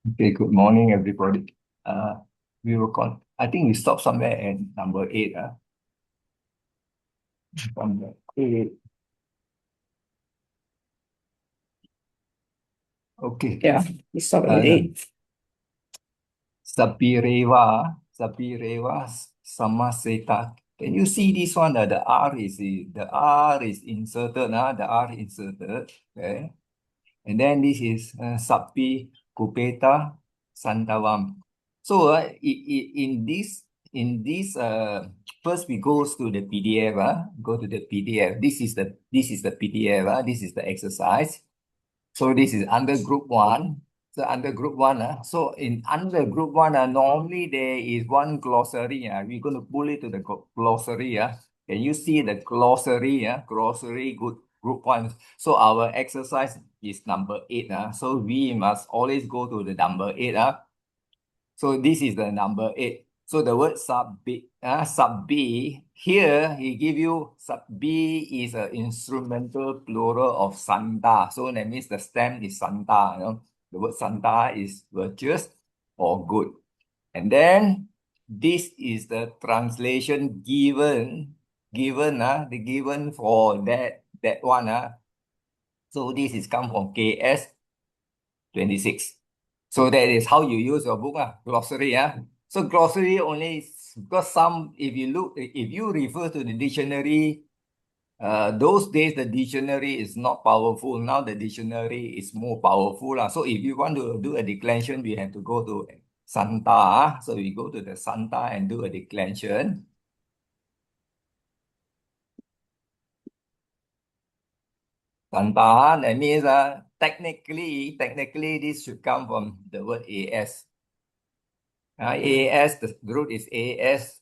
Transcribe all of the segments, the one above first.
Okay, good morning, everybody. We will I think we stopped somewhere at number eight. Number eight. Okay. Yeah, we stop at Uh, 8. Sabireva, Samaseta. Can you see this one? The R is inserted. The R inserted. Okay. And then this is Sapi Kupeta Santavam. So in this first we go to the PDF. Go to the PDF. This is the PDF. This is the exercise. So this is under group one. So under group one. So in under group one, normally there is one glossary. We're going to pull it to the glossary. Can you see the glossary? Glossary good group one. So our exercise is number eight. So we must always go to the number eight. So this is the number eight. So the word sub B, here he give you sub B is an instrumental plural of Santa. So that means the stem is Santa. The word Santa is virtuous or good. And then this is the translation given for that one. So this is come from KS 26. So that is how you use your book, glossary. So glossary only because if you refer to the dictionary, those days the dictionary is not powerful. Now the dictionary is more powerful. So if you want to do a declension, we have to go to Santa. So we go to the Santa and do a declension. Santa, that means technically this should come from the word AS. AS, the root is AS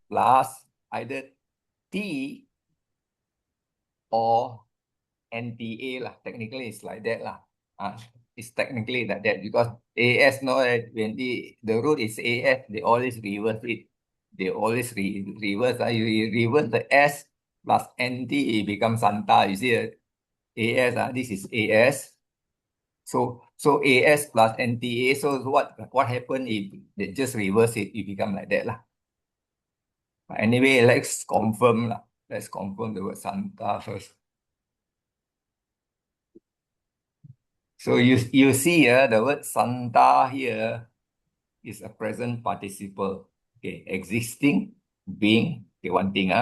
plus either T or NTA lah. Technically, it's like that lah. It's technically like that because AS, no, when the root is AS, they always reverse it. They always reverse. You reverse the S plus NT, it becomes Santa. You see, AS, this is AS. So AS plus NTA. So what happened if they just reverse it? It become like that lah. Anyway, let's confirm lah. Let's confirm the word Santa first. So you see the word Santa here is a present participle. Okay, existing, being, okay, one thing.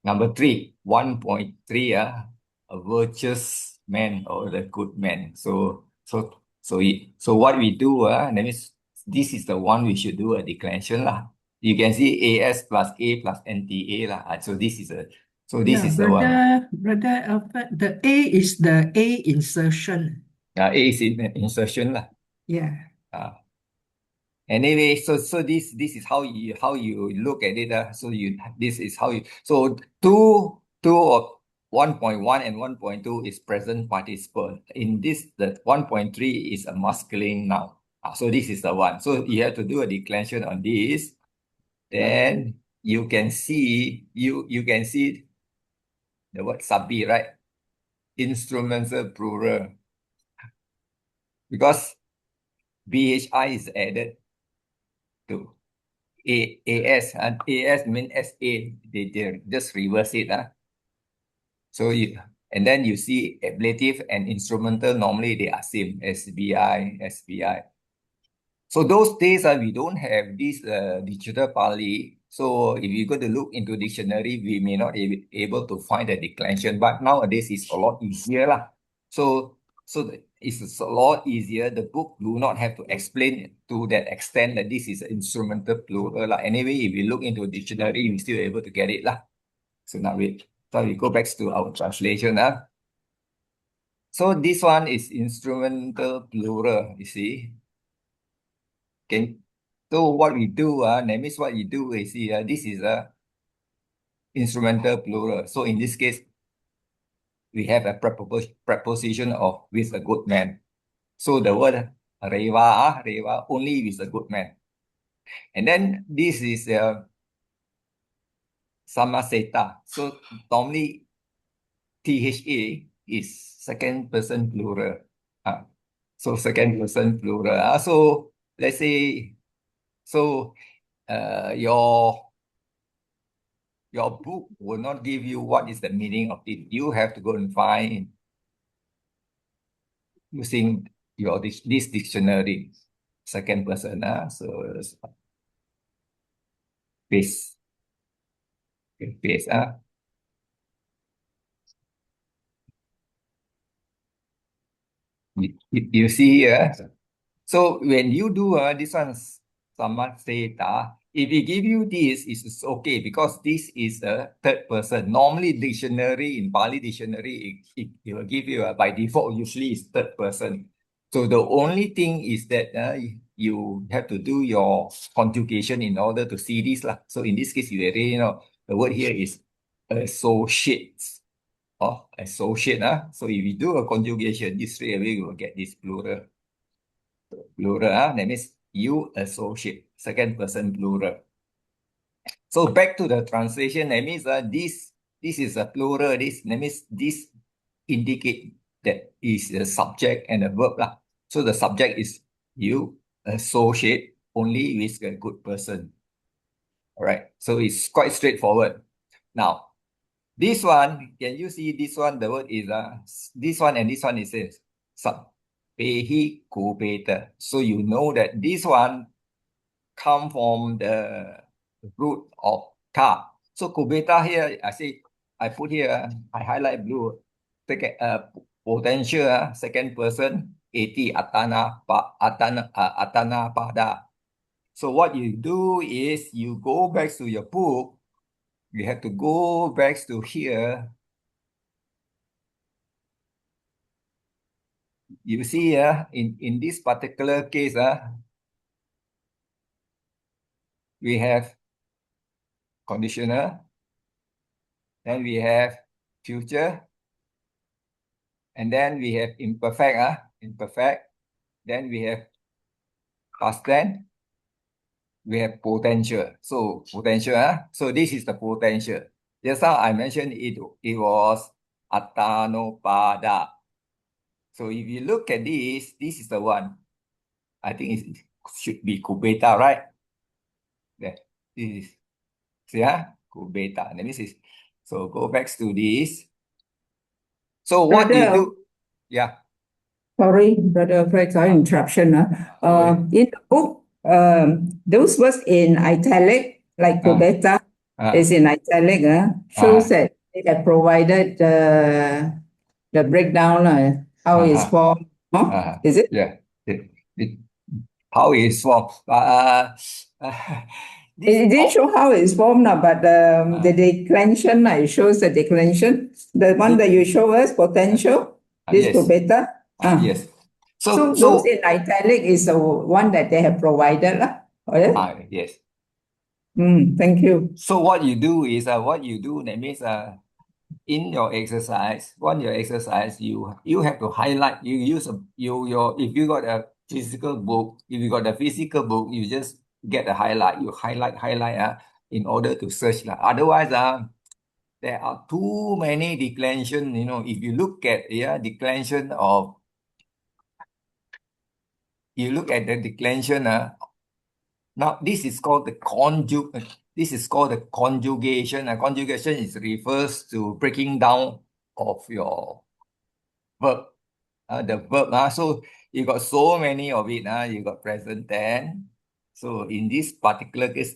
Number three, 1.3, a virtuous man or the good man. So what we do, that means this is the one we should do a declension lah. You can see AS plus A plus NTA lah. So this is Yeah, the one. brother Alfred, the A is the A insertion. A is in insertion lah. Yeah. Uh, Anyway, so this is how you look at it. So this is how you two of 1.1 and 1.2 is present participle. In this, the 1.3 is a masculine noun. So this is the one. So you have to do a declension on this. Then you can see the word sabi, right? Instrumental plural. Because BHI is added to AS, and AS means SA. They just reverse it. So and then you see ablative and instrumental, normally they are same, SBI. So those days we don't have this digital pali. So if you go to look into dictionary, we may not be able to find the declension. But nowadays it's a lot easier lah. So it's a lot easier. The book do not have to explain to that extent that this is instrumental plural lah. Anyway, if you look into dictionary, we still able to get it lah. So now we go back to our translation. So this one is instrumental plural, you see. Okay. So what we do, that means what you do is, this is a instrumental plural. So in this case, we have a preposition of with a good man. So the word reva only with a good man. And then this is samaseta. So normally THA is second person plural. So second person plural. So let's say, so your book will not give you what is the meaning of it. You have to go and find using this dictionary, second person. So paste, paste. You see here. So when you do this one, someone say if we give you this, it's okay because this is a third person. Normally, dictionary in Pali dictionary, it will give you by default. Usually, it's third person. So the only thing is that you have to do your conjugation in order to see this lah. So in this case, you already know the word here is associates or associate. So if you do a conjugation, this straight away you will get this plural. Plural, that means you associate, second person plural. So back to the translation, that means this is a plural, that means this indicate that is a subject and a verb lah. So the subject is you associate only with a good person. All right, so it's quite straightforward. Now, this one, can you see this one? The word is this one and this one is sub pehi kubeta. So you know that this one come from the root of ka. So kubeta here, I put here, I highlight blue. Potential, second person, ati atana pada. So what you do is you go back to your book. You have to go back to here. You see, in this particular case, we have conditional, then we have future, and then we have imperfect, then we have past tense, we have potential. So potential, so this is the potential. Just how I mentioned it was atanopada. So if you look at this is the one. I think it should be kubeta, right? There, this is, see, kubeta. That means so go back to this. So what you Brother, do, yeah. sorry, Brother Fred, sorry interruption. In the book, those words in italic, like Uh, Kubeta uh, is in italic, shows uh, that they have provided the breakdown, how it's uh, formed. Huh? Is it? yeah. It, how is formed? This It didn't show how it's formed now, but the uh, declension, it shows the declension. The one this, that you show us, potential, this yes, Kubeta. yes. So So those in italic is the one that they have provided. Oh, yeah? yes. Thank you. So what you do is that means in your exercise, you have to highlight. You use your if you got a physical book, if you got a physical book, you just get a highlight. You highlight in order to search Otherwise there are too many declension. If you look at declension of you look at the declension now this is called the This is called the conjugation. Conjugation is refers to breaking down of your verb. The verb. So you got so many of it. You got present tense. So in this particular case,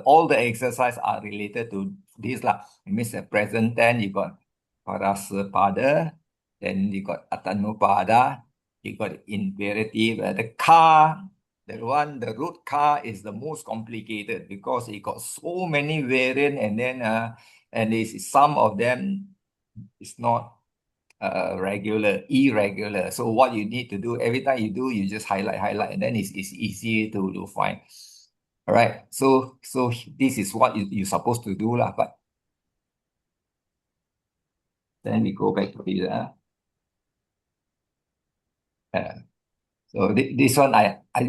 all the exercise are related to this lah. It means the present tense. You got parasapada, then you got atanupada, you got imperative. The root car is the most complicated because it got so many variant, and then and some of them is not irregular. So what you need to do every time you do, you just highlight, and then it's easy to find. All right. So this is what you're supposed to do lah. But then we go back to this. So this one,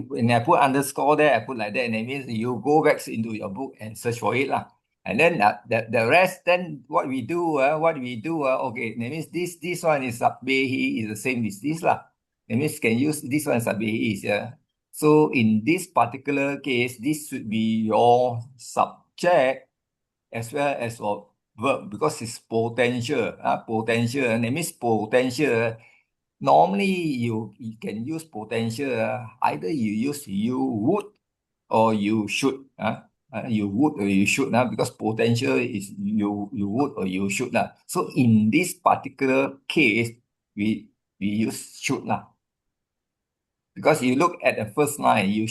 when I put underscore there, I put like that, and it means you go back into your book and search for it lah. And then the rest, then what we do, okay, that means this one is Behi is the same as this lah. That means can use this one as is. Yeah. So in this particular case, this should be your subject as well as your verb because it's potential. Potential. And that means potential. Normally, you can use potential. Either you use you would or you should. You would or you should because potential is you would or you should. So in this particular case, we use should. Because you look at the first line, you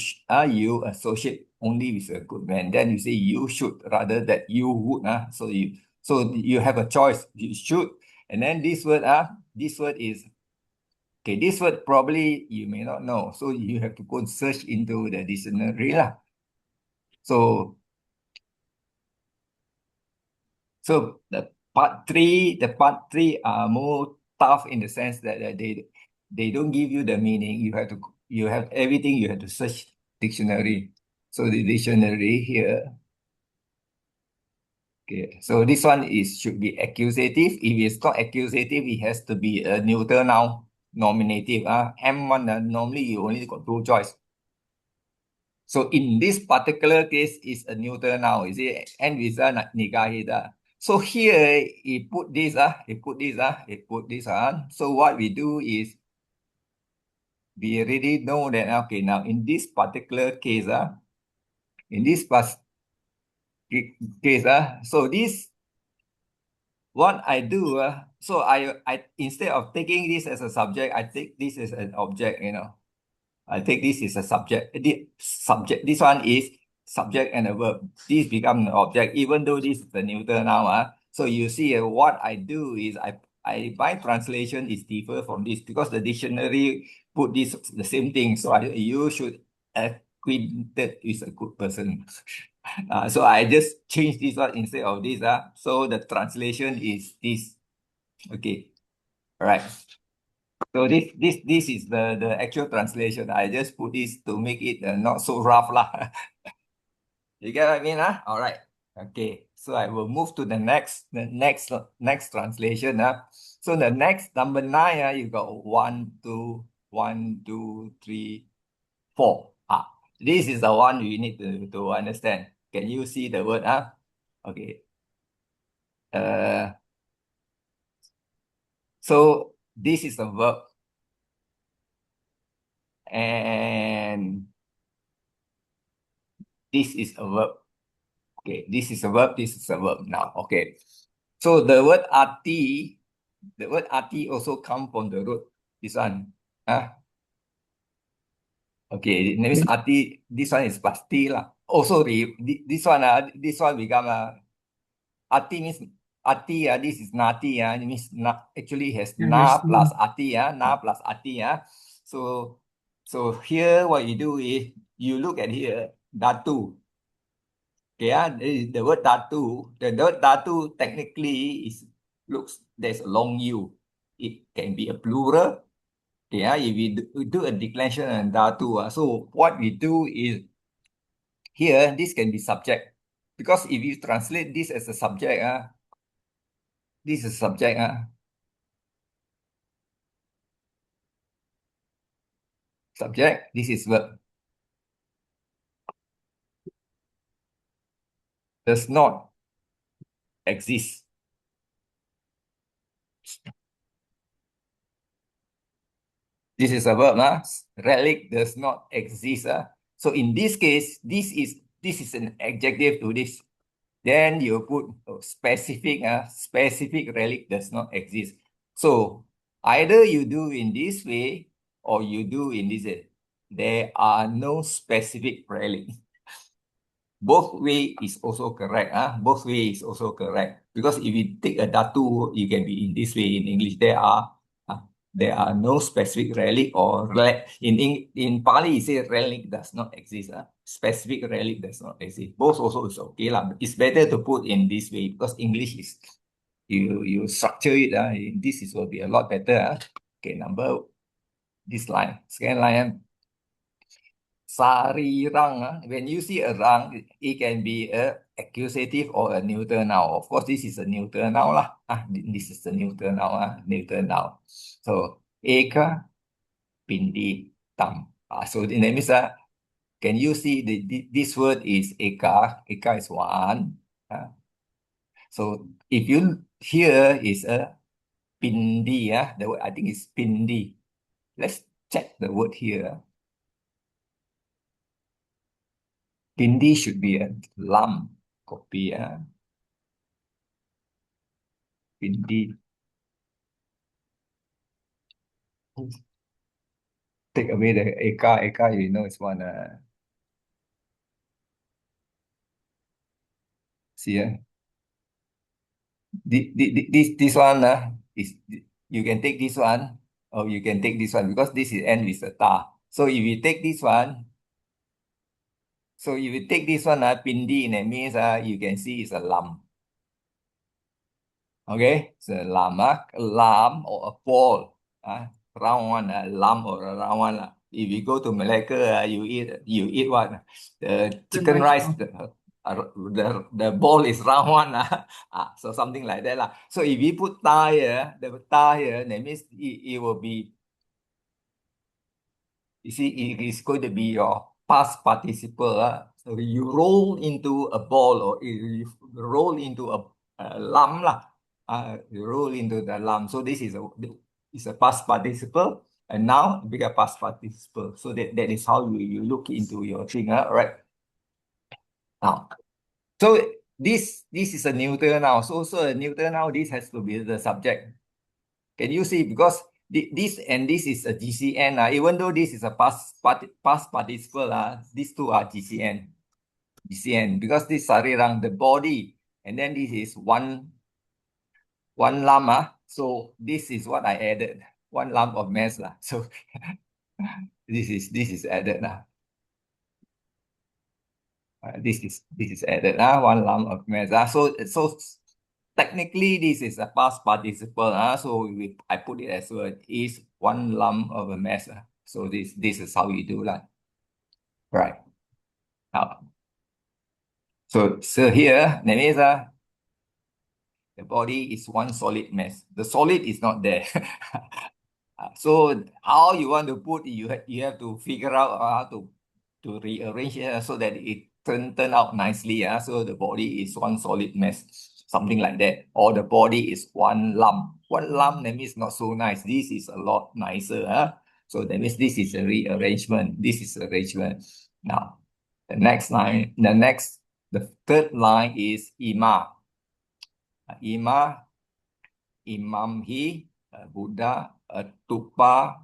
associate only with a good man. Then you say you should rather that you would. So you have a choice. You should. And then this word is okay. This word probably you may not know. So you have to go and search into the dictionary lah. So the part three are more tough in the sense that they don't give you the meaning. You have everything. You have to search dictionary. So the dictionary here. Okay. So this one should be accusative. If it's not accusative, it has to be a neuter noun, nominative. M1 normally you only got two choice. So in this particular case, is a neuter noun. Is it? And with a negahida. So here he put this. So what we do is we already know that okay, now in this particular case, in this case, so this what I do, so I instead of taking this as a subject, I take this as an object, I take this as a subject. This one is subject and a verb. This become an object, even though this is the neuter noun. So you see, what I do is my translation is differ from this because the dictionary put this the same thing. So you should acquainted is a good person. So I just change this one instead of this. So the translation is this. Okay. All right. So this is the actual translation. I just put this to make it not so rough lah. You get what I mean? All right. Okay. So I will move to the next translation. So the next number 9, you got 1, 2, 1, 2, 3, 4. This is the one we need to understand. Can you see the word? Okay. So this is a verb. And this is a verb. Okay, this is a verb, this is a verb now. Okay. So the word arti also come from the root. This one. Okay, that means arti, this one is pasti lah. Also, this one become arti means arti, this is nati, it means actually has na plus arti, na plus arti. So here what you do is you look at here, datu. Okay, the word datu, the word datu technically there's a long U. It can be a plural. Okay, if we do a declension on datu, so what we do is here, this can be subject. Because if you translate this as a subject, this is subject. Subject, this is verb. Does not exist. This is a verb. Relic does not exist. So in this case, this is an adjective to this. Then you put specific relic does not exist. So either you do in this way or you do in this way. There are no specific relic. Both way is also correct. Both way is also correct. Because if you take a datu, you can be in this way. In English, there are no specific relic or in Pali, it says relic does not exist. Specific relic does not exist. Both also is okay lah. It's better to put in this way because English is you structure it. This will be a lot better. Okay, this line, second line. Sarirang, when you see a rang, it can be a accusative or a neuter noun. Of course, this is a neuter noun lah. This is a neuter noun. Neuter noun. So eka, Pindi Tam. So the name is can you see this word is Eka? Eka is one. So if you here is a Pindi, the word I think is Pindi. Let's check the word here. Pindi should be a lam. Copy. Pindi. Take away the Eka. Eka, you know, it's one. See, this one is you can take this one or you can take this one because this is end with a ta. So if you take this one, pindi, that means you can see it's a lam. Okay, it's a lam, lam or a ball, round one, lam or a round one. If you go to Malacca, you eat what? The chicken rice. The ball is round one. So something like that. So if you put ta here, the ta here, that means it will be, you see, it is going to be your past participle. So you roll into a ball or you roll into a lump. You roll into the lump. So this is a past participle. And now we got past participle. So that is how you look into your thing. Right. Now, so this is a neuter now. So a neuter now, this has to be the subject. Can you see? Because this and this is a GCN. Even though this is a past participle, these two are GCN. GCN, because this sarirang, the body, and then this is one lump. So this is what I added. One lump of mass. So this is added. This is added. One lump of mass. So technically, this is a past participle. So I put it as well. Is one lump of a mass. So this is how you do that. Right. Now, so here, that means the body is one solid mass. The solid is not there. So how you want to put, you have to figure out how to rearrange it so that it turn out nicely. So the body is one solid mass, something like that. Or the body is one lump. One lump, that means not so nice. This is a lot nicer. So that means this is a rearrangement. This is arrangement. Now, the third line is Ima. Ima, Imam he, Buddha, Tupa,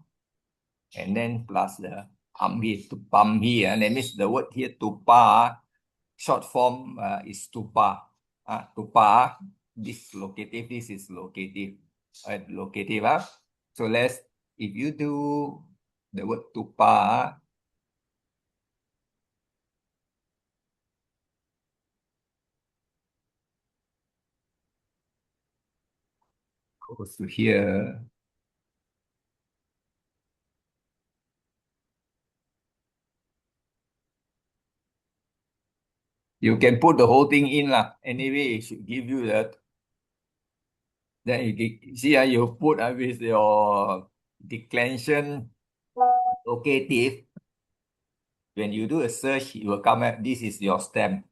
and then plus the Amhi, Tupamhi. That means the word here, Tupa, short form is Tupa. Tupa, this locative, this is locative. Locative. So if you do the word Tupa, goes to here. You can put the whole thing in. Anyway, it should give you that. Then you see, you put with your declension locative. When you do a search, it will come up. This is your stem.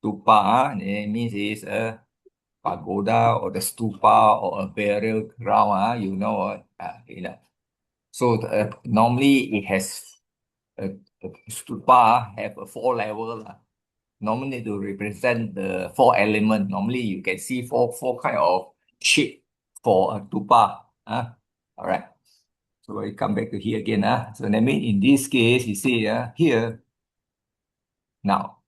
Stupa, it means it's a pagoda or the stupa or a burial ground. You know, So normally it has a stupa have a 4 level. Normally to represent the 4 elements. Normally you can see four kind of shape for a stupa. All right. So we come back to here again. So that means in this case, you see here. Now,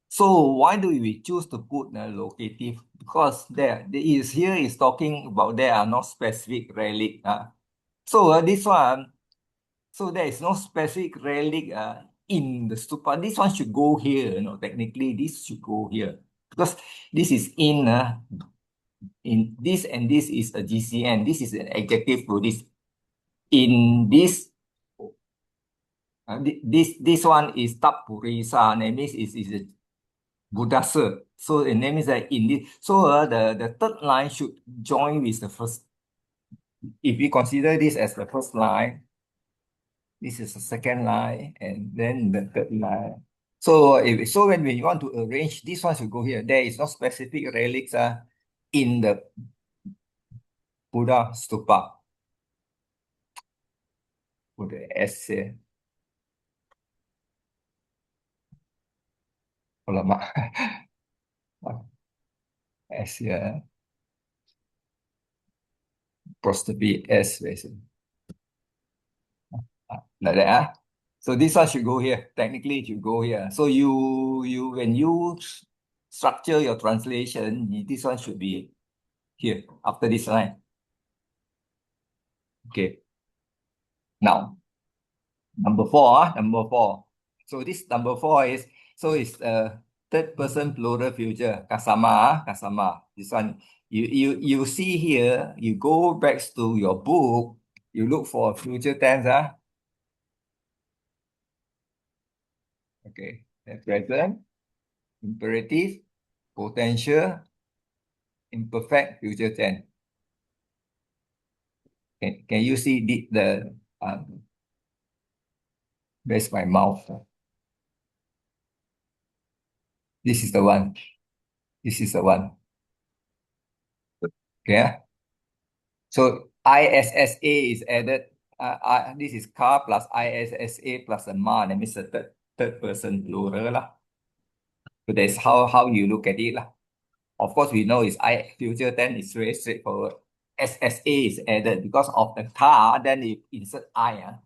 so why do we choose to put the locative? Because here is talking about there are no specific relic. So this one, so there is no specific relic in the stupa. This one should go here. Technically this should go here because this is in this and this is a GCN. This is an adjective to this. In this, this one is tapurisa. That means is a Buddhasa. So the name is that in this. So the third line should join with the first. If we consider this as the first line, This is the second line, and then the third line. So when we want to arrange, this one should go here. There is no specific relics in the Buddha stupa. Put the S here. Alamak. S here. Apostrophe S basically. Like that. So this one should go here. Technically, it should go here. So when you structure your translation, this one should be here after this line. Okay. Now, number four. So this number four is it's third person plural future. Kasama. This one, you see here, you go back to your book, you look for future tense. Okay. Present, imperative, potential, imperfect, future tense. Can you see the where's my mouth? This is the one. This is the one. Okay. So ISSA is added. This is car plus ISSA plus a ma. That means the third person plural lah. So that's how you look at it lah. Of course, we know is future tense is very straightforward. SSA is added because of the car. Then you insert I.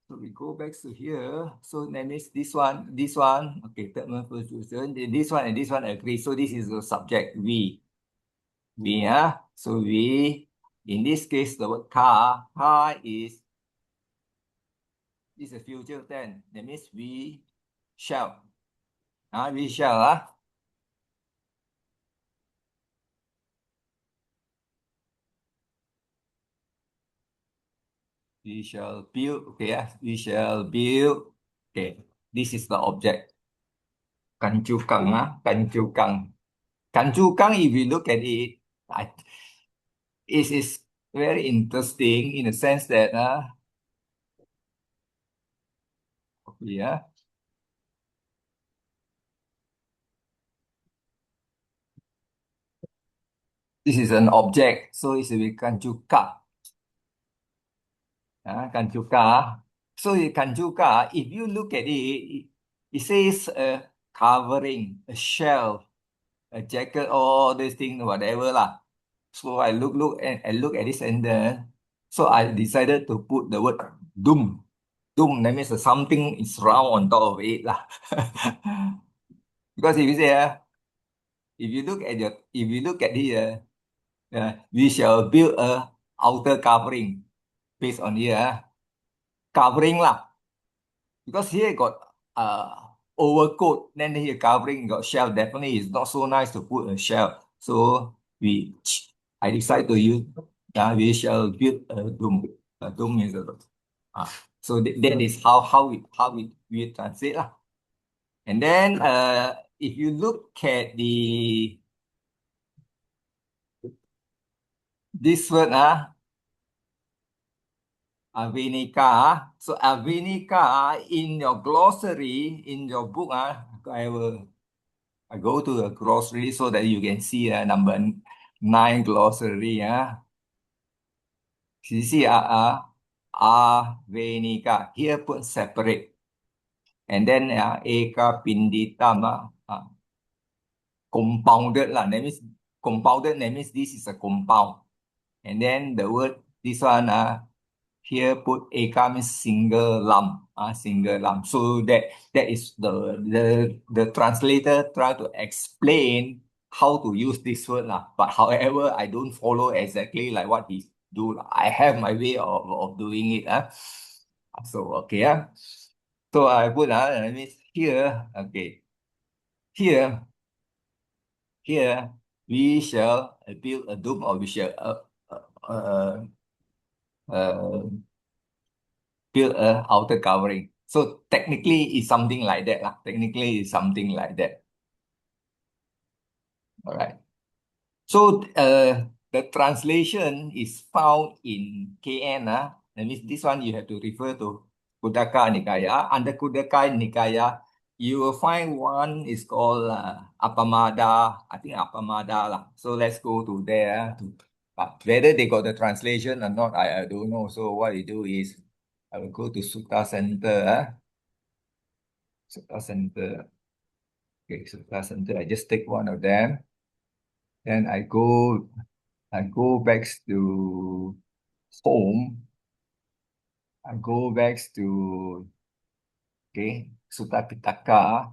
So we go back to here. So that means this one. Okay, third one first person. This one and this one agree. So this is the subject we. So we, in this case, the word car is a future tense. That means we shall. We shall. We shall build. Okay, we shall build. Okay, this is the object. Kanchukang. Kanchukang, if you look at it, it is very interesting in the sense that this is an object, so it's a kanchuka. Kanchuka. So kanchuka, if you look at it, it says covering, a shell, a jacket, all these things, whatever lah. So I look at this and then, so I decided to put the word doom. Doom, that means something is round on top of it lah. Because if you say, if you look at here, we shall build a outer covering based on here, covering lah. Because here got overcoat, then here covering got shell. Definitely it's not so nice to put a shell. So I decided to use we shall build a dome. A dome is so that is how we translate lah. And then if you look at this word Avenika. So Avenika in your glossary, in your book, I go to the glossary so that you can see number 9 glossary. You see Avenika. Here put separate. And then Eka Pinditam compounded lah. That means compounded, that means this is a compound. And then the word, this one here put eka means single lump. Single lump. So that is the translator try to explain how to use this word lah. But however, I don't follow exactly like what he do. I have my way of doing it. So okay. So I put that means here. Okay. Here we shall build a dome, or we shall build a outer covering. So technically it's something like that lah. Technically it's something like that. All right. So the translation is found in KN. That means this one you have to refer to Kudaka Nikaya. Under Kudaka Nikaya, you will find one is called Appamada. I think Appamada lah. So let's go to there. But whether they got the translation or not, I don't know. So what you do is, I will go to Sutta Center. Sutta Center. Okay, Sutta Center. I just take one of them. Then I go back to home. I go back to Sutta Pitaka.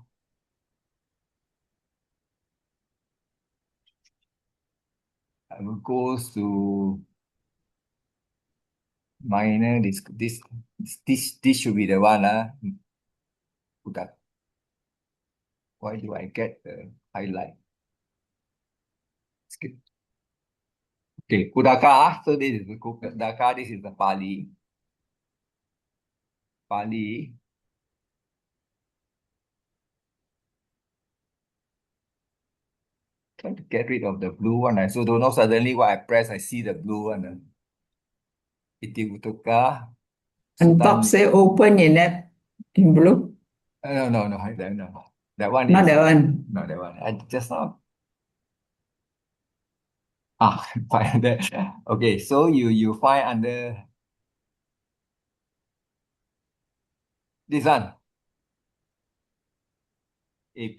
I will go to minor. This should be the one. Why do I get the highlight? Skip. Okay, Kudaka. So this is the Kudaka. This is the Pali. Pali. Trying to get rid of the blue one. I so don't know suddenly what I press, I see the blue one. Iti Utuka. And top say open in blue. No. No. That one Not is that one. not that one. I just now. Find that. Okay, so you find under this one. APA,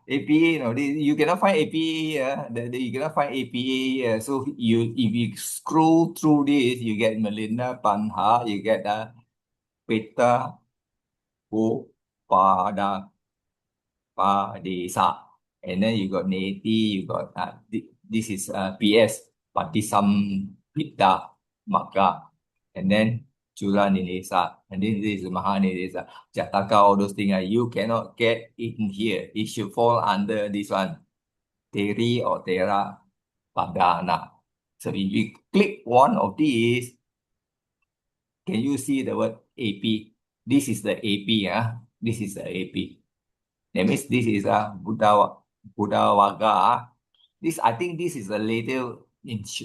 APA, you cannot find APA, you cannot find APA. So if you scroll through this, you get Melinda Panha, you get Peta Go Pada Padesa, and then you got Neti, you got this is PS Patisam Pita Maka, and then Chula Ninesa, and this is Mahanesa, Jataka, all those things. You cannot get in here. It should fall under this one, Teri or Tera Padana. So if you click one of these, can you see the word AP? This is the AP. This is the AP. That means this is a Buddha Vaga. I think this is the later this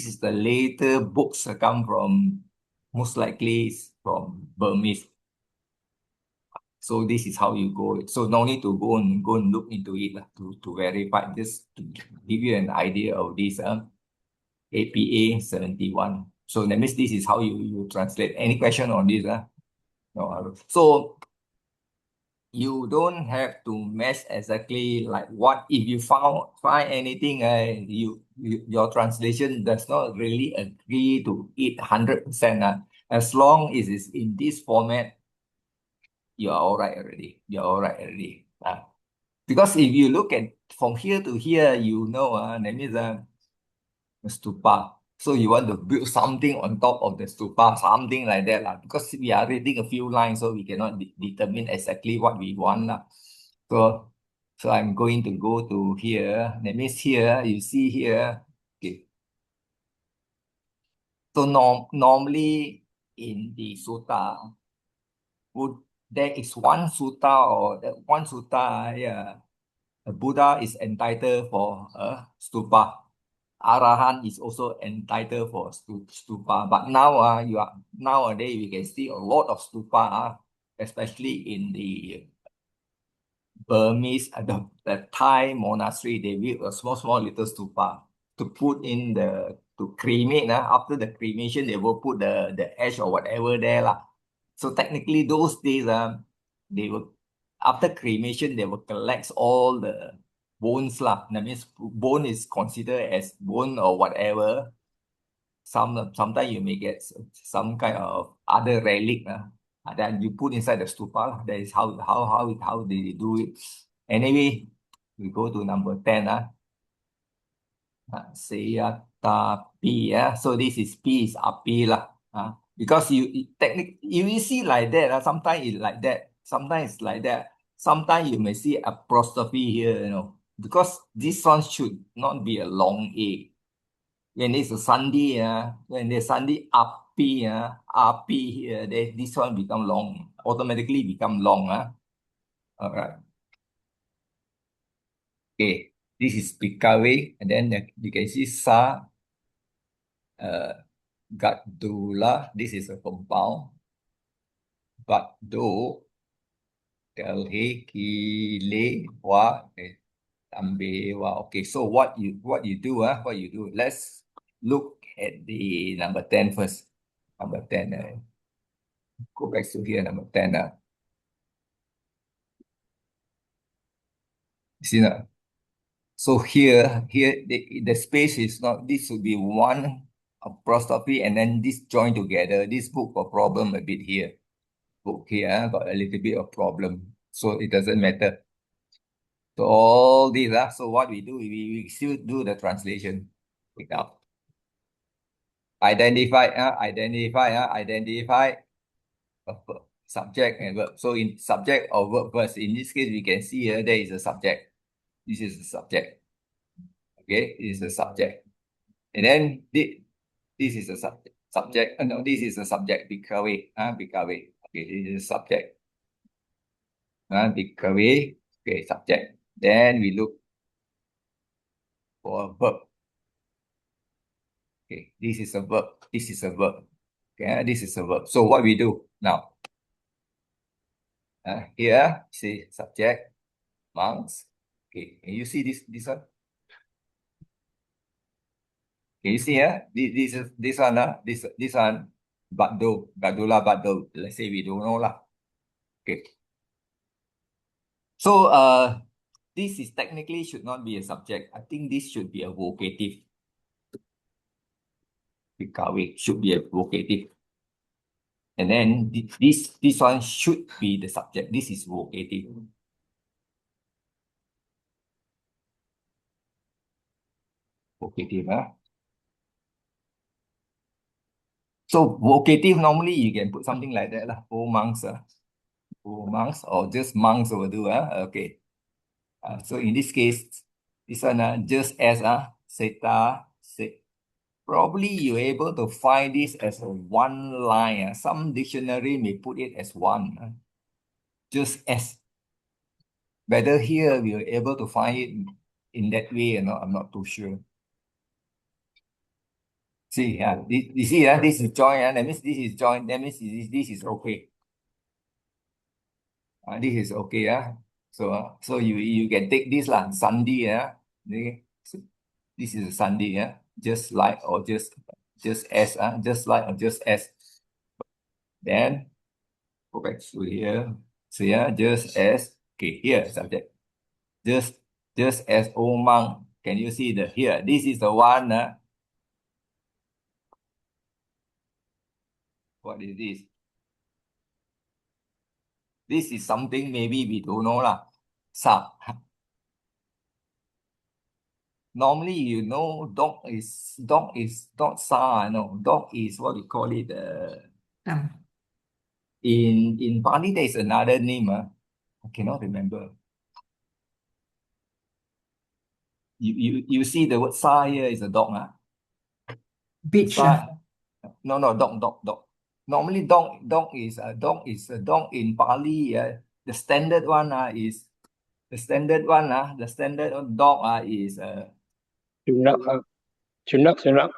is the later books come from, most likely is from Burmese. So this is how you go. So no need to go and look into it to verify. Just to give you an idea of this APA 71. So that means this is how you translate. Any question on this? No. So you don't have to match exactly like what if you find anything your translation does not really agree to it 100%. As long as it's in this format, you're all right already. Because if you look at from here to here, that means stupa. So you want to build something on top of the stupa, something like that. Because we are reading a few lines, so we cannot determine exactly what we want. So I'm going to go to here. That means here, you see here. Okay. So normally in the sutta, there is one sutta or that one sutta, a Buddha is entitled for a stupa. Arahan is also entitled for stupa. But now, nowadays we can see a lot of stupa, especially in the Burmese, the Thai monastery. They build a small little stupa to put in to cremate. After the cremation, they will put the ash or whatever there. So technically, those days, they will, after cremation, they will collect all the bones. That means bone is considered as bone or whatever. Sometimes you may get some kind of other relic that you put inside the stupa. That is how they do it. Anyway, we go to number 10. Seyata P. So this is P is api lah. Because you see like that. Sometimes it's like that. Sometimes it's like that. Sometimes you may see apostrophe here, because this one should not be a long A. When it's a sandi, when there's sandi api here, this one become long, automatically become long. All right. Okay, this is Pikawe, and then you can see Sa Gadula, this is a compound. Bado, Telhe, Kile, Wa, Tambewa. Okay, so what you do, what you do, let's look at the number 10 first. Number 10, go back to here, number 10. See now. So here, the space is not, this should be one apostrophe and then this join together. This book got problem a bit here. Book here got a little bit of problem. So it doesn't matter. So all these, so what we do, we still do the translation. Pick up. Identify a subject and verb. So in subject or verb first, in this case, we can see here there is a subject. This is the subject. Okay, this is the subject. And then this is a subject. No, this is a subject. Bikawe. Bikawe. Okay, this is a subject. Bikawe. Okay, subject. Then we look for a verb. Okay, this is a verb. This is a verb. Okay, this is a verb. So what we do now? Here, say subject, monks. Okay, can you see this one? Can you see here? This one, this one, Bado, Badula, Bado. Let's say we don't know lah. Okay. So this is technically should not be a subject. I think this should be a vocative. Bikawe should be a vocative. And then this one should be the subject. This is vocative. Vocative, So vocative, normally you can put something like that lah. Oh monks, oh monks, or just monks will do. Okay. So in this case, this one just as seta, probably you're able to find this as a one line. Some dictionary may put it as one. Just as. Whether here we are able to find it in that way or not, I'm not too sure. See, you see, this is joint. That means this is joint. That means this is okay. This is okay. So you can take this lah, Sunday. So this is a Sunday. Just like or just as. Just like or just as. Then go back to here. So just as. Okay, here subject. Just as Omang. Can you see the here? This is the one. What is this? This is something maybe we don't know lah. Sa. Normally, you know, dog is not sa. No, dog is what we call it. In Pali, there is another name. I cannot remember. You see the word sa here is a dog. Beach. No, dog. Normally, dog is a dog in Pali. The standard one is the standard dog is Sunak. Sunaka.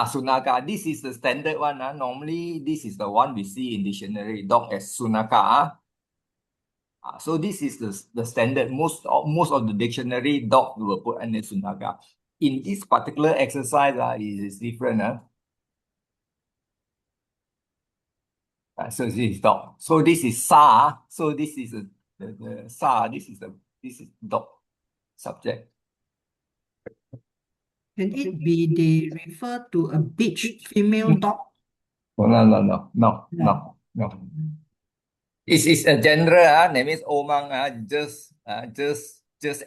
Sunaka. This is the standard one. Normally, this is the one we see in dictionary. Dog as Sunaka. So this is the standard. Most of the dictionary dog will put under Sunaka. In this particular exercise, it is different. So this is dog. So this is sa. So this is the sa. This is dog subject. Can it be they refer to a beach female dog? No. It's a general. That means omang. Just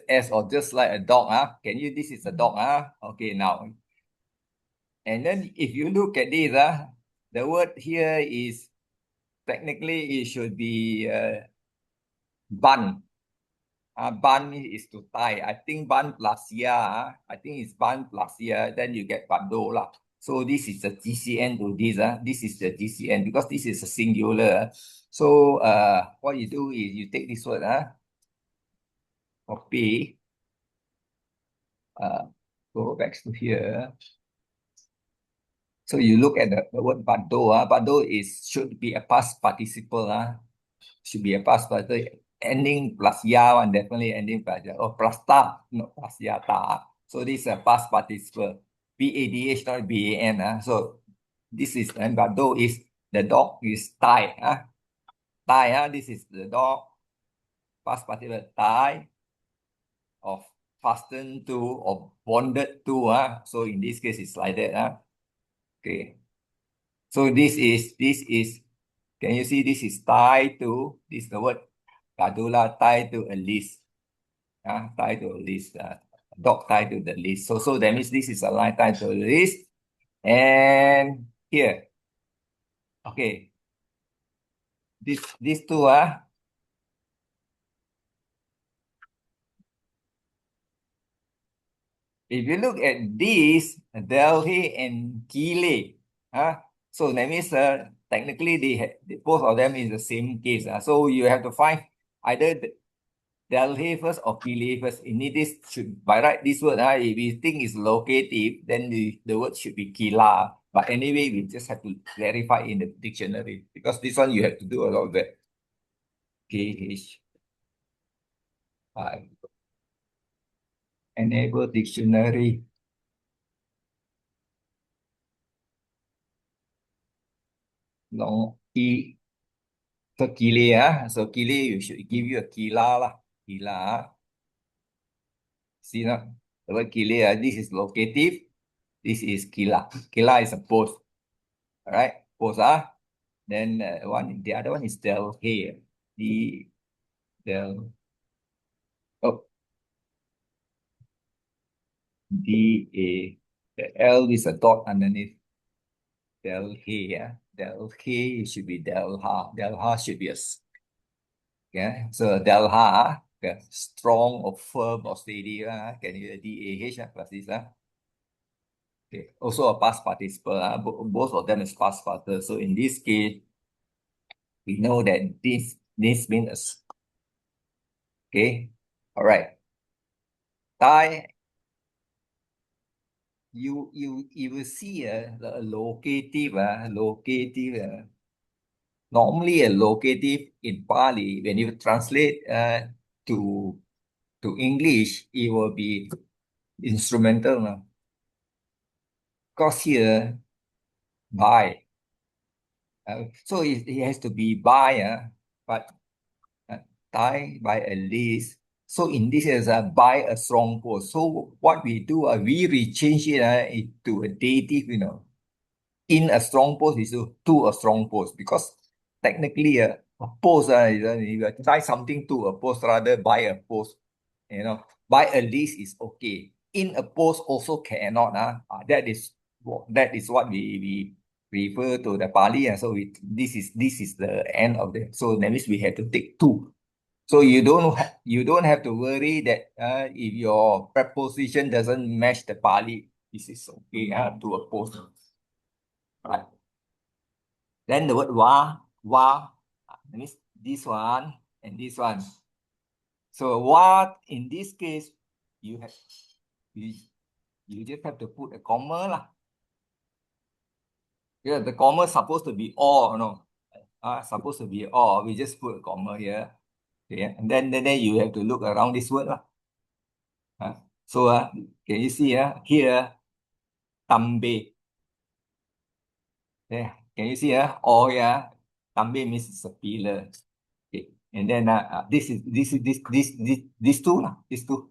as or just like a dog. Can you? This is a dog. Okay, now. And then if you look at this, the word here is technically it should be bun. Bun is to tie. I think bun plus ya. I think it's bun plus ya. Then you get bando lah. So this is the GCN to this. This is the GCN because this is a singular. So what you do is you take this word. Copy. go back to here. So you look at the word bado. Bado should be a past participle. Should be a past participle. Ending plus ya one, definitely ending plus ya. Or plus ta, not plus ya ta. So this is a past participle. BADH, not BAN. So this is, and bado is, the dog is tie. Tie, this is the dog. Past participle, tie, of fastened to, or bonded to. So in this case, it's like that. Okay. So this is, can you see this is tied to, this is the word kadula, tied to a list. Tied to a list. Dog tied to the list. So that means this is a line tied to a list. And here, okay, these two if you look at this, Delhi and Kile, so that means technically both of them is the same case. So you have to find either Delhi first or Kile first. In this should, by right, this word, if you think is locative, then the word should be Kila. But anyway, we just have to clarify in the dictionary, because this one you have to do a lot of that. KH. Enable dictionary. Long key. So kile, so kile, you should give you a kila lah. Kila. See now, the word kile, this is locative. This is kila. Kila is a post. All right, post. Then the other one is del here. Del. Oh, D-A. The L is a dot underneath. Del here. Del here should be del ha. Del ha should be a. Yeah, so Delha, strong or firm or steady, can you DAH plus this. Okay. Also a past participle, both of them is past participle. So in this case, we know that this means, okay, all right. Thai, you will see the locative, normally a locative in Pali, when you translate to English, it will be instrumental. Because here, by, so it has to be by, but tie by a list. So in this is by a strong post. So what we do, we rechange it into a dative, in a strong post is to a strong post, because technically a post, you tie something to a post rather by a post, by a list is okay. In a post also cannot. That is what we refer to the pali. So this is the end of the. So that means we have to take two. So you don't have to worry that if your preposition doesn't match the pali, this is okay to a post. Right. Then the word wa, that means this one and this one. So what in this case you just have to put a comma lah. Yeah, the comma is supposed to be or, supposed to be or. We just put a comma here. Okay, and then you have to look around this word lah. So can you see here tambe. Yeah, can you see or tambe means it's a pillar. Okay, and then this two lah, these two.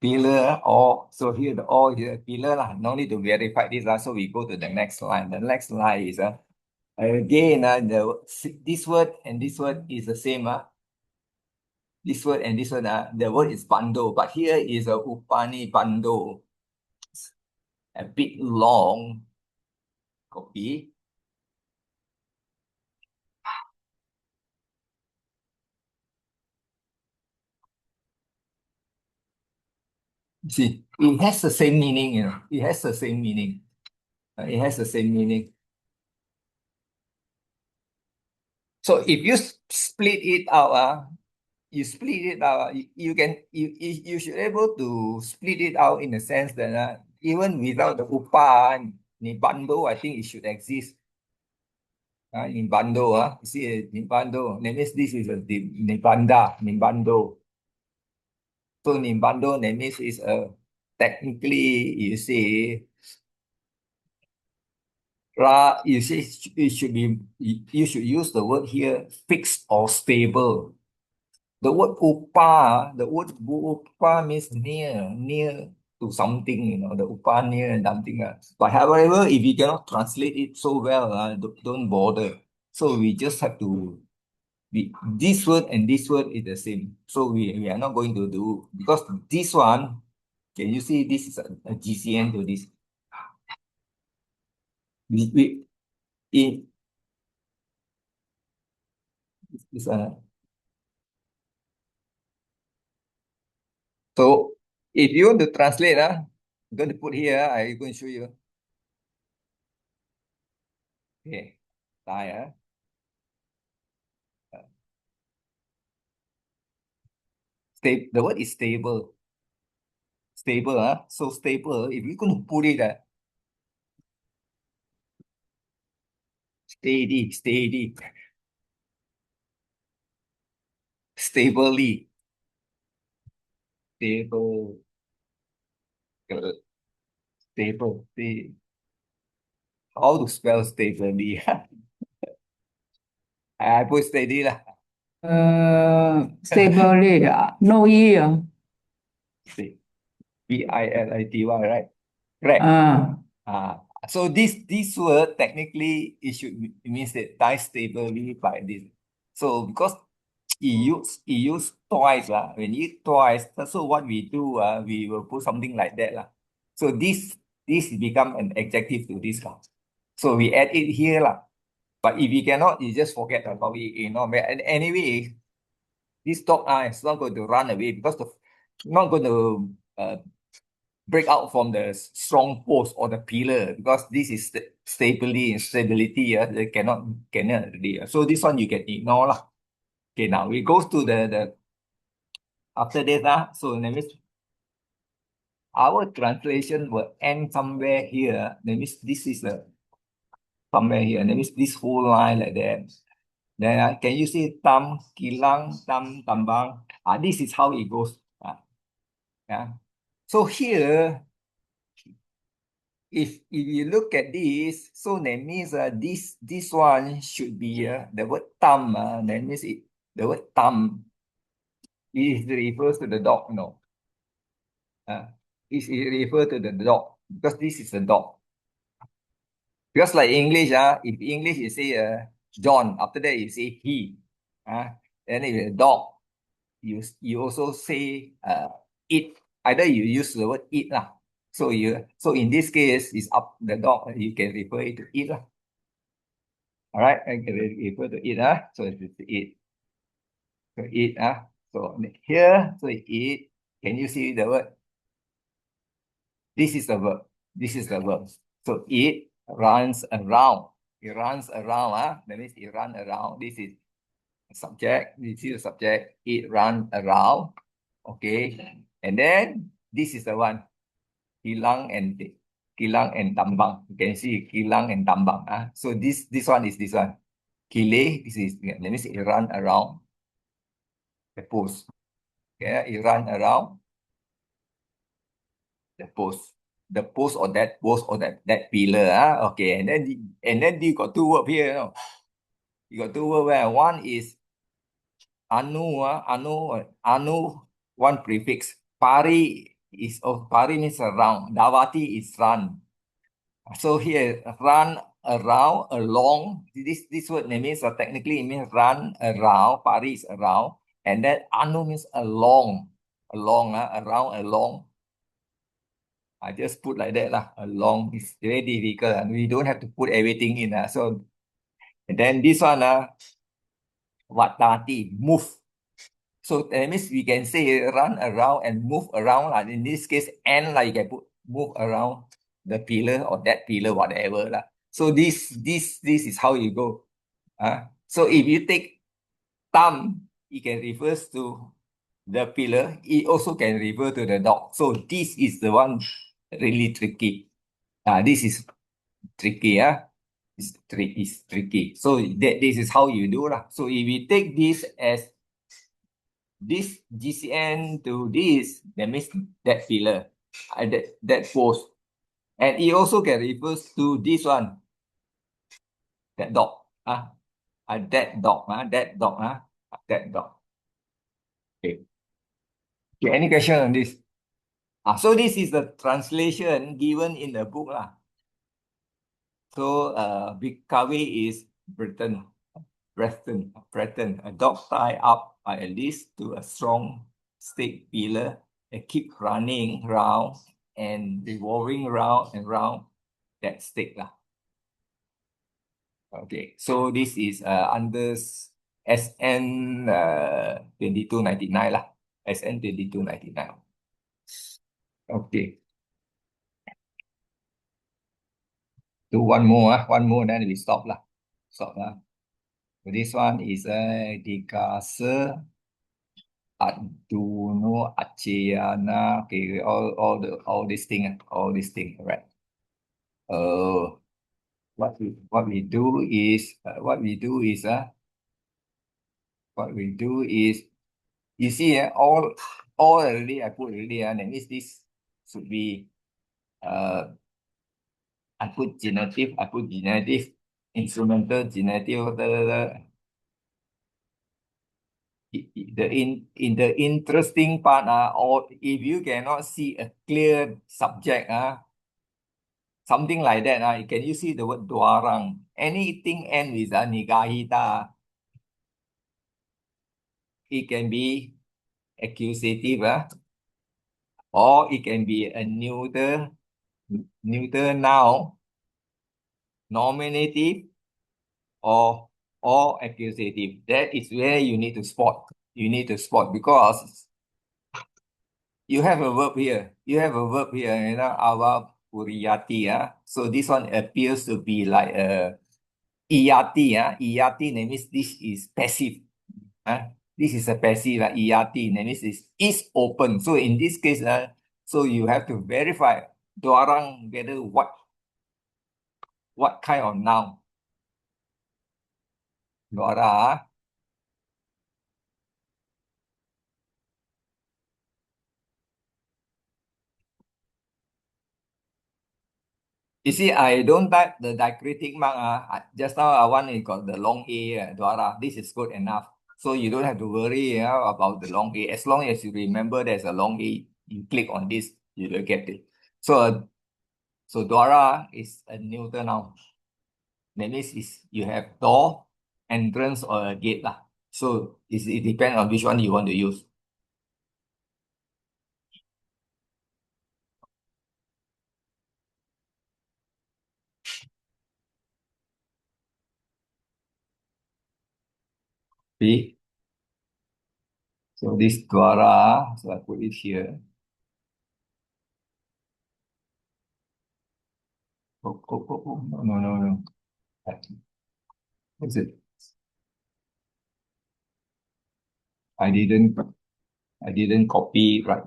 Pillar or, so here the or here pillar lah. No need to verify this lah. So we go to the next line. The next line is again this word and this word is the same. This word and this word, the word is bando, but here is a upani bando. It's a bit long. Copy. See, it has the same meaning, It has the same meaning. It has the same meaning. So if you split it out, you split it out. You should able to split it out in the sense that even without the upa, nibando, I think it should exist. Nimbando, you see, nimbando. That means this is a nimbando. So nimbando, that means is a technically, you see, it should be, you should use the word here, fixed or stable. The word upa means near to something, the upa near and something. But however, if you cannot translate it so well, don't bother. So we just have to, this word and this word is the same. So we are not going to do, because this one, can you see this is a GCN to this? We in this so if you want to translate, I'm going to put here, I'm going to show you. Okay, Thai, the word is stable. Stable, so stable. If you're going to put it, steady, stably, stable, uh, stable. How to spell stably? I put steady lah. Stably, no E. Bility, right? Correct. So this word technically it means that die stably by this. So because it used twice lah. When you use twice, so what we do, we will put something like that lah. So this become an adjective to this lah. So we add it here lah. But if you cannot, you just forget about it. But anyway, this dog is not going to run away because not going to break out from the strong post or the pillar, because this is stability. They cannot really. So this one you can ignore lah. Okay, now we go to the after this so that means our translation will end somewhere here. That means this is the somewhere here. That means this whole line like that. Then can you see tam kilang tam tambang? This is how it goes. Yeah. So here, if you look at this, so that means this one should be the word tam. That means the word tam is refers to the dog. It refers to the dog because this is a dog. Because like English, if English you say John, after that you say he. Then if a dog, you also say it. Either you use the word it lah. So in this case, it's up the dog. You can refer it to it lah. All right, I can refer to it So it's it. So it So here, so it. Can you see the word? This is the verb. This is the verb. So it runs around. It runs around. That means it runs around. This is the subject. This is the subject. It runs around. Okay. And then this is the one. Kilang and tambang. You can see kilang and tambang. So this one is this one. Kile, that means it run around the post. Okay, it run around the post. The post or that that pillar. Okay, and then you got two verbs here. You got two verbs where one is anu, one prefix. Pari means around. Davati is run. So here, run around, along. This word means technically it means run around. Pari is around, and then anu means along, around, along. I just put like that lah. Along is very difficult, and we don't have to put everything in. So, and then this one watati, move. So that means we can say run around and move around. In this case, and you can put move around the pillar or that pillar, whatever lah. So this is how you go. So if you take tam, it can refer to the pillar. It also can refer to the dog. So this is the one really tricky. This is tricky. It's tricky. So this is how you do lah. So if we take this as this GCN to this, that means that pillar, that post. And it also can refer to this one, that dog. That dog. That dog. That dog. Okay. Okay, any question on this? So this is the translation given in the book lah. So Bikawi is Breton, a dog tied up by a leash to a strong stick pillar and keep running round and revolving round and round that stick lah. Okay, so this is under SN 2299 lah. SN 2299. Okay. Do one more, then we stop lah. Stop lah. So this one is Dikase, Arduino, Aciana. Okay, all these things, right? What we do is you see all already I put already, that means this should be I put generative, instrumental, generative, in the interesting part, or if you cannot see a clear subject, something like that, can you see the word dwarang? Anything end with nigahita, it can be accusative, or it can be a neuter noun, nominative, or accusative. That is where you need to spot. Because you have a verb here. Awa puriyati. So this one appears to be like a iyati. Iyati means this is passive. This is a passive. Iyati means is open. So in this case, so you have to verify dwarang whether what kind of noun. Dwara. You see, I don't type the diacritic mark. Just now, one is got the long A, Dwara. This is good enough. So you don't have to worry about the long A. As long as you remember there's a long A, you click on this, you will get it. So Dwara is a neuter noun. That means you have door, entrance, or a gate lah. So it depends on which one you want to use. See? So this Dwara, so I put it here. No. What's it? I didn't copy right.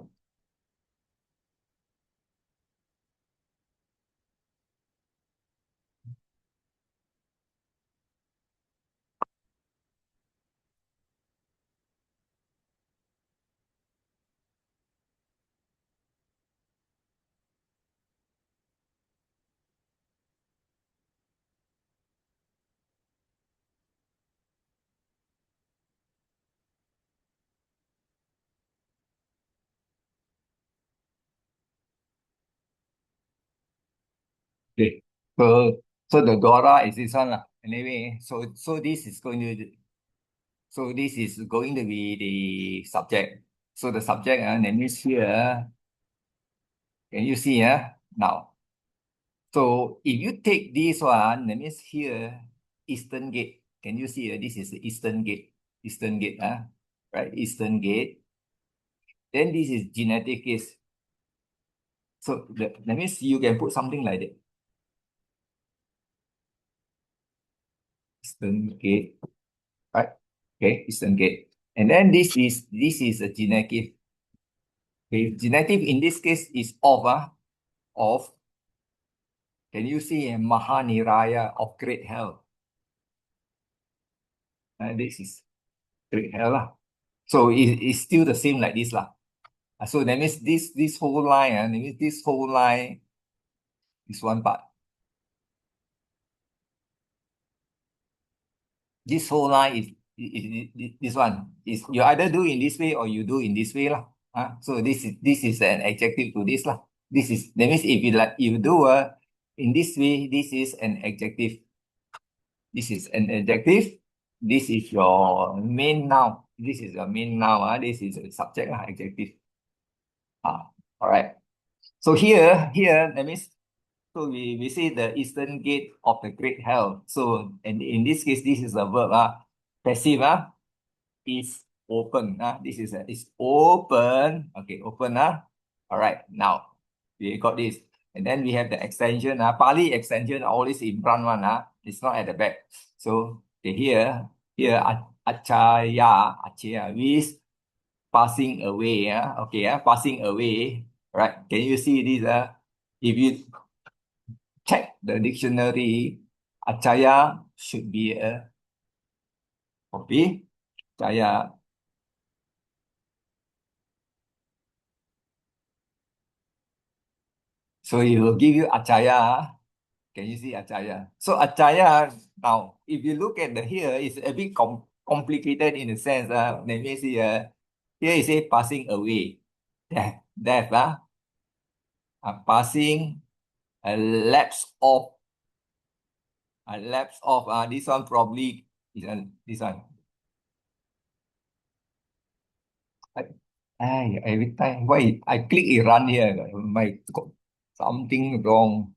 Okay. So the Dora is this one lah. Anyway, so this is going to be the subject. So the subject, that means here, can you see now? So if you take this one, that means here, Eastern Gate. Can you see this is the Eastern Gate? Right? Eastern Gate. Then this is genetic case. So that means you can put something like that. Eastern Gate. Right? Okay, Eastern Gate. And then this is a genetic. Okay, genetic in this case is of. Can you see a Mahaniraya of great health? This is great health lah. So it's still the same like this lah. So that means this whole line, that means this whole line is one part. This whole line is this one. Is you either do in this way or you do in this way lah. So this is an adjective to this lah. This is that means if you like you do in this way, this is an adjective. This is an adjective. This is your main noun. This is your main noun. This is a subject lah, adjective. All right. So here that means so we say the eastern gate of the great hell. So in this case, this is a verb. Passive is open. This is open. Okay, open. All right, now we got this. And then we have the extension. Pali extension always in front one. It's not at the back. So okay, here achaya means passing away. Okay, passing away. Right? Can you see this? If you check the dictionary, achaya should be a copy. Achaya. So it will give you achaya. Can you see achaya? So achaya, now, if you look at the here, it's a bit complicated in the sense. Let me see. Here it says passing away. Death. Passing, a lapse of. A lapse of. This one probably is this one. Every time, why I click it run here, my something wrong.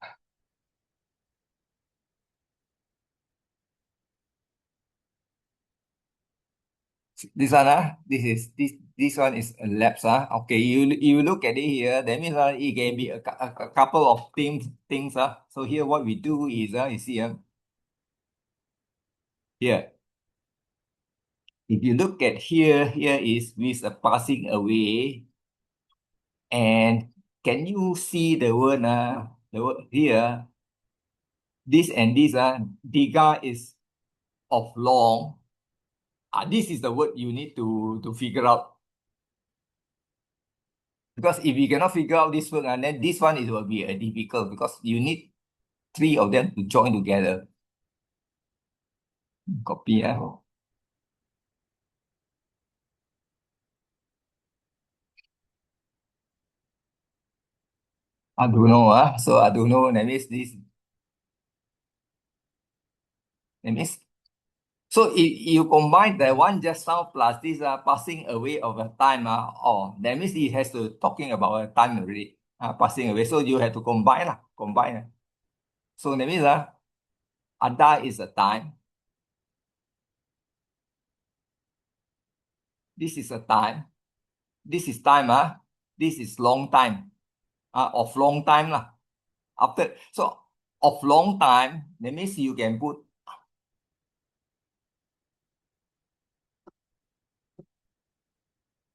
This one, this one is a lapse. Okay, you look at it here, that means it can be a couple of things. So here what we do is you see here. If you look at here is with a passing away. And can you see the word here? This and this diga is of long. This is the word you need to figure out. Because if you cannot figure out this word, then this one will be difficult because you need three of them to join together. Copy. I don't know. So I don't know. That means this. That means so if you combine the one just now plus this passing away of a time, that means it has to talking about a time already. Passing away. So you have to combine. Combine. So that means ada is a time. This is a time. This is time. This is long time. Of long time. After so of long time, that means you can put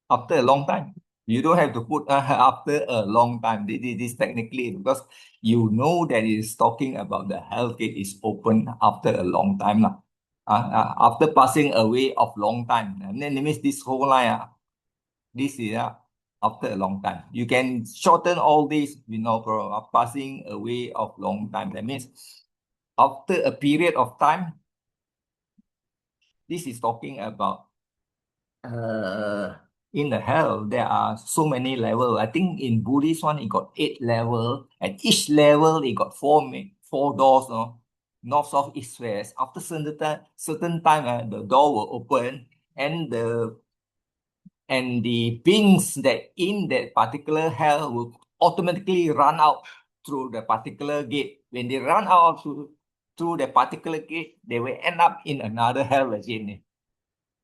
after a long time. You don't have to put after a long time. This technically because you know that it is talking about the hell gate is open after a long time. After passing away of long time. And then it means this whole line, this is after a long time. You can shorten all this, passing away of long time. That means after a period of time, this is talking about in the hell, there are so many levels. I think in Buddhist one, it got 8 levels. And each level, it got four doors, north, south, east, west. After certain time, the door will open and the beings that in that particular hell will automatically run out through the particular gate. When they run out through the particular gate, they will end up in another hell again.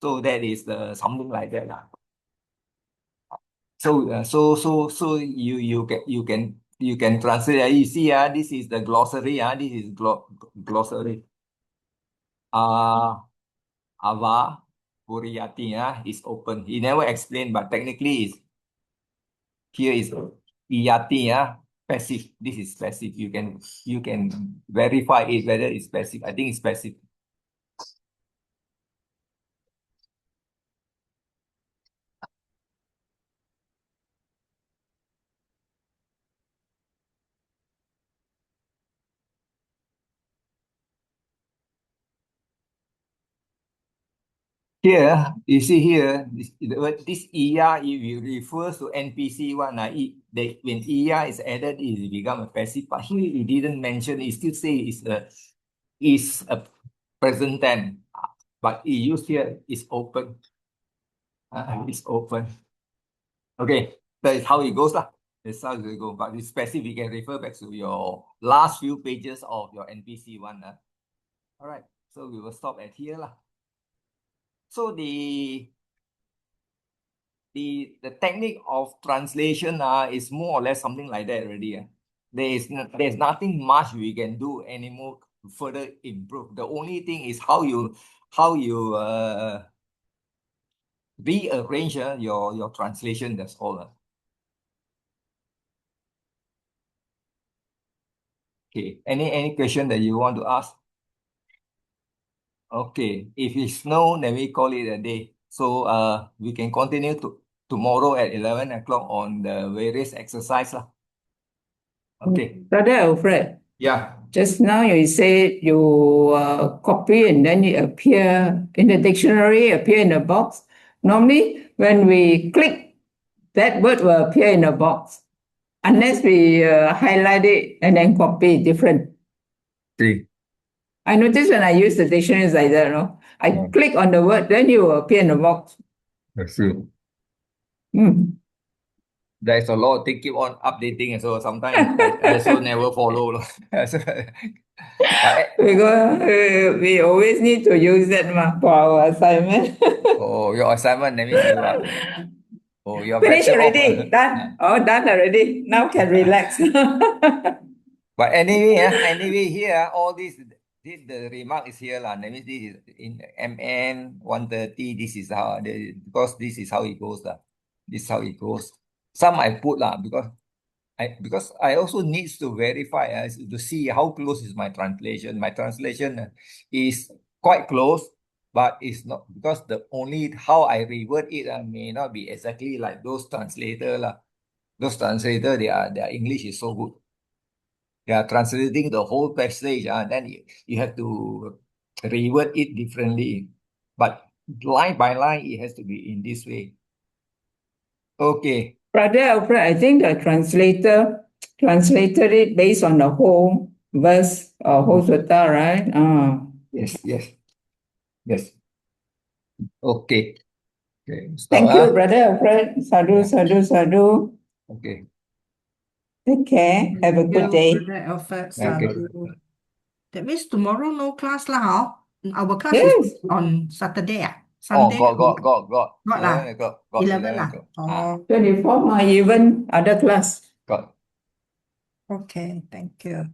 So that is something like that. So you can translate. You see, this is the glossary. This is glossary. Ava Puriyati is open. He never explained, but technically here is Iyati passive. This is passive. You can verify it whether it's passive. I think it's passive. Here, you see here, this ER, if you refers to NPC one, when ER is added, it become a passive. But here it didn't mention, it still say is a present tense. But it used here is open. It's open. Okay, that is how it goes lah. That's how it goes. But it's passive, you can refer back to your last few pages of your NPC one. All right, so we will stop at here lah. So the technique of translation is more or less something like that already. There's nothing much we can do anymore to further improve. The only thing is how you rearrange your translation. That's all. Okay. Any question that you want to ask? Okay. If it's no, then we call it a day. So we can continue tomorrow at 11 o'clock on the various exercise lah. Okay. Brother Alfred, Yeah. just now you said you copy and then it appear in the dictionary, appear in a box. Normally, when we click, that word will appear in a box. Unless we highlight it and then copy different. Okay. I noticed when I use the dictionary, it's like that, no? I Yeah. click on the word, then you will appear in the box. That's true. There's a lot. They keep on updating, and so sometimes I also never follow. But Because we always need to use that for our assignment. your assignment, that means you're Finish better off. already. Done. Oh, done already. Now can relax. But anyway, here all this the remark is here lah. That means this is in MN 130. This is how because this is how it goes lah. This is how it goes. Some I put lah because I also needs to verify to see how close is my translation. My translation is quite close, but it's not because the only how I reword it may not be exactly like those translator lah. Those translator, their English is so good. They are translating the whole passage, then you have to reword it differently. But line by line, it has to be in this way. Okay. Brother Alfred, I think the translator translated it based on the whole verse or whole sutta, right? Yes. Okay. Stop, Thank you, Brother Alfred. Sadhu, sadhu, sadhu. Okay. Take care. Have a good day. Brother Alfred, Okay. sadhu. That means tomorrow no class lah, huh? Our class Yes. is on Saturday, Oh, Sunday. got. Got 11 lah. o'clock. 11 lah. o'clock. 24, even other class. Got. Okay, thank you.